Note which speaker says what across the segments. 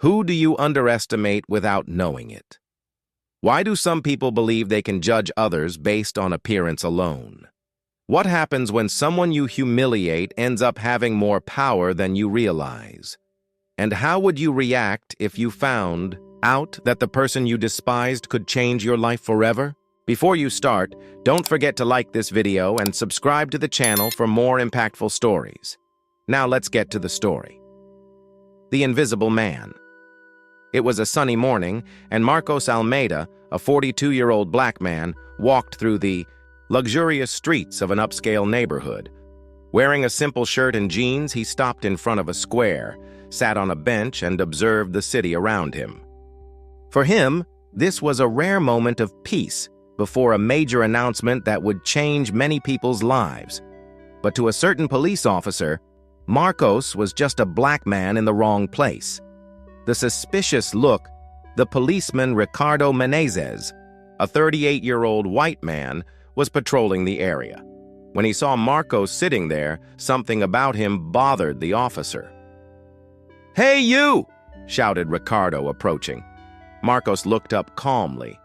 Speaker 1: Who do you underestimate without knowing it? Why do some people believe they can judge others based on appearance alone? What happens when someone you humiliate ends up having more power than you realize? And how would you react if you found out that the person you despised could change your life forever? Before you start, don't forget to like this video and subscribe to the channel for more impactful stories. Now let's get to the story. The Invisible Man. It was a sunny morning, and Marcos Almeida, a 42-year-old black man, walked through the luxurious streets of an upscale neighborhood. Wearing a simple shirt and jeans, he stopped in front of a square, sat on a bench, and observed the city around him. For him, this was a rare moment of peace before a major announcement that would change many people's lives. But to a certain police officer, Marcos was just a black man in the wrong place. The suspicious look, the policeman Ricardo Menezes, a 38-year-old white man, was patrolling the area. When he saw Marcos sitting there, something about him bothered the officer. "Hey, you!" shouted Ricardo, approaching. Marcos looked up calmly.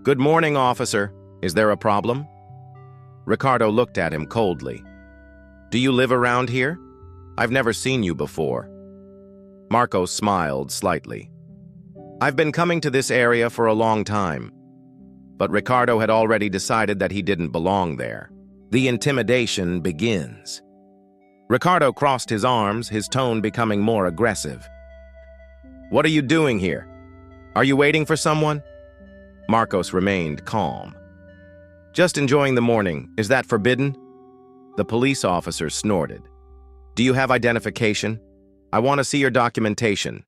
Speaker 1: "Good morning, officer. Is there a problem?" Ricardo looked at him coldly. "Do you live around here? I've never seen you before." Marcos smiled slightly. "I've been coming to this area for a long time." But Ricardo had already decided that he didn't belong there. The intimidation begins. Ricardo crossed his arms, his tone becoming more aggressive. "What are you doing here? Are you waiting for someone?" Marcos remained calm. "Just enjoying the morning. Is that forbidden?" The police officer snorted. "Do you have identification? I want to see your documentation."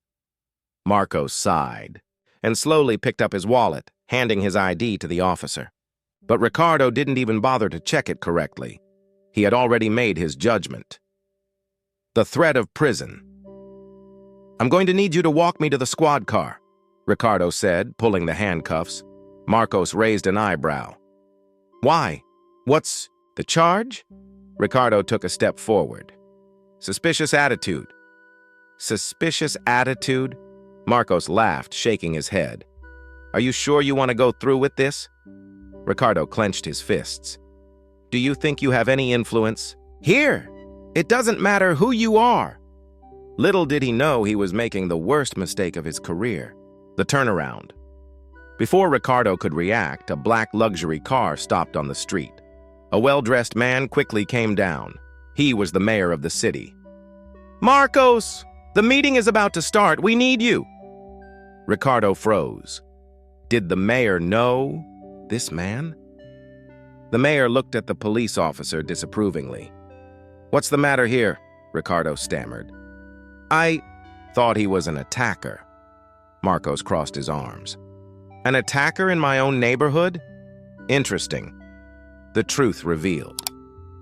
Speaker 1: Marcos sighed and slowly picked up his wallet, handing his ID to the officer. But Ricardo didn't even bother to check it correctly. He had already made his judgment. The threat of prison. "I'm going to need you to walk me to the squad car," Ricardo said, pulling the handcuffs. Marcos raised an eyebrow. "Why? What's the charge?" Ricardo took a step forward. "Suspicious attitude." "Suspicious attitude?" Marcos laughed, shaking his head. "Are you sure you want to go through with this?" Ricardo clenched his fists. "Do you think you have any influence?" "Here! It doesn't matter who you are!" Little did he know he was making the worst mistake of his career. The turnaround. Before Ricardo could react, a black luxury car stopped on the street. A well-dressed man quickly came down. He was the mayor of the city. "Marcos! The meeting is about to start. We need you!" Ricardo froze. Did the mayor know this man? The mayor looked at the police officer disapprovingly. "What's the matter here?" Ricardo stammered. "I thought he was an attacker." Marcos crossed his arms. "An attacker in my own neighborhood? Interesting." The truth revealed.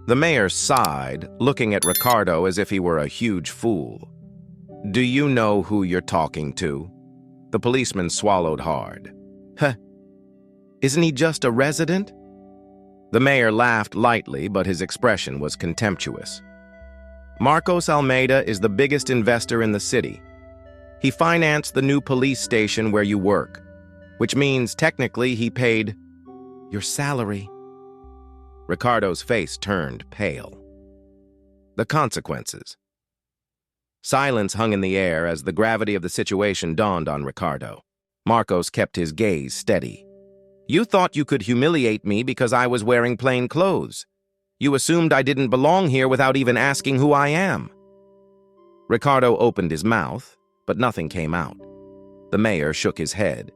Speaker 1: The mayor sighed, looking at Ricardo as if he were a huge fool. "Do you know who you're talking to?" The policeman swallowed hard. "Huh. Isn't he just a resident?" The mayor laughed lightly, but his expression was contemptuous. "Marcos Almeida is the biggest investor in the city. He financed the new police station where you work, which means technically he paid your salary." Ricardo's face turned pale. The consequences. Silence hung in the air as the gravity of the situation dawned on Ricardo. Marcos kept his gaze steady. "You thought you could humiliate me because I was wearing plain clothes. You assumed I didn't belong here without even asking who I am." Ricardo opened his mouth, but nothing came out. The mayor shook his head.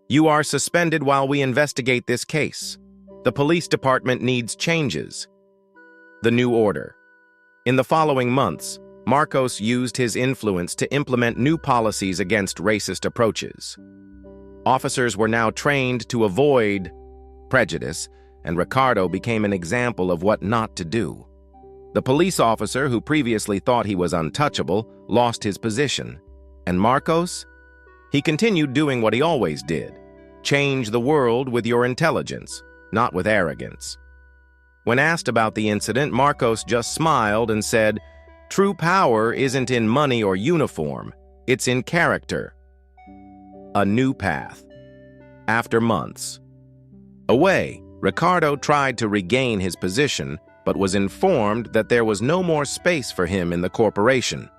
Speaker 1: "You are suspended while we investigate this case. The police department needs changes." The new order. In the following months, Marcos used his influence to implement new policies against racist approaches. Officers were now trained to avoid prejudice, and Ricardo became an example of what not to do. The police officer, who previously thought he was untouchable, lost his position. And Marcos? He continued doing what he always did: change the world with your intelligence, not with arrogance. When asked about the incident, Marcos just smiled and said, "True power isn't in money or uniform. It's in character. A new path. After months away, Ricardo tried to regain his position, but was informed that there was no more space for him in the corporation.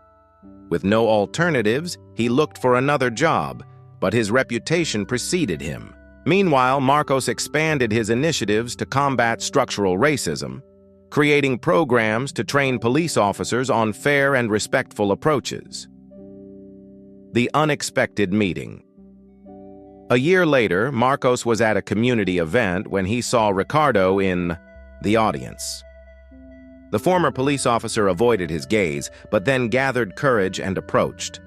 Speaker 1: With no alternatives, he looked for another job, but his reputation preceded him. Meanwhile, Marcos expanded his initiatives to combat structural racism, creating programs to train police officers on fair and respectful approaches. The unexpected meeting. A year later, Marcos was at a community event when he saw Ricardo in the audience. The former police officer avoided his gaze, but then gathered courage and approached.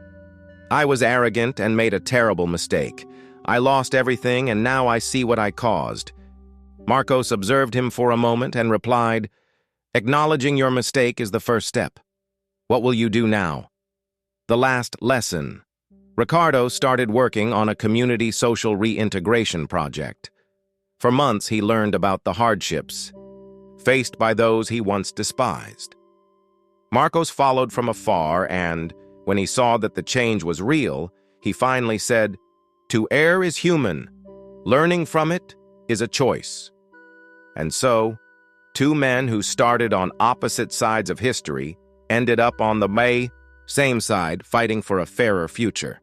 Speaker 1: "I was arrogant and made a terrible mistake. I lost everything and now I see what I caused." Marcos observed him for a moment and replied, "Acknowledging your mistake is the first step. What will you do now?" The last lesson. Ricardo started working on a community social reintegration project. For months, he learned about the hardships faced by those he once despised. Marcos followed from afar and, when he saw that the change was real, he finally said, "To err is human. Learning from it is a choice." And so, two men who started on opposite sides of history ended up on the same side, fighting for a fairer future.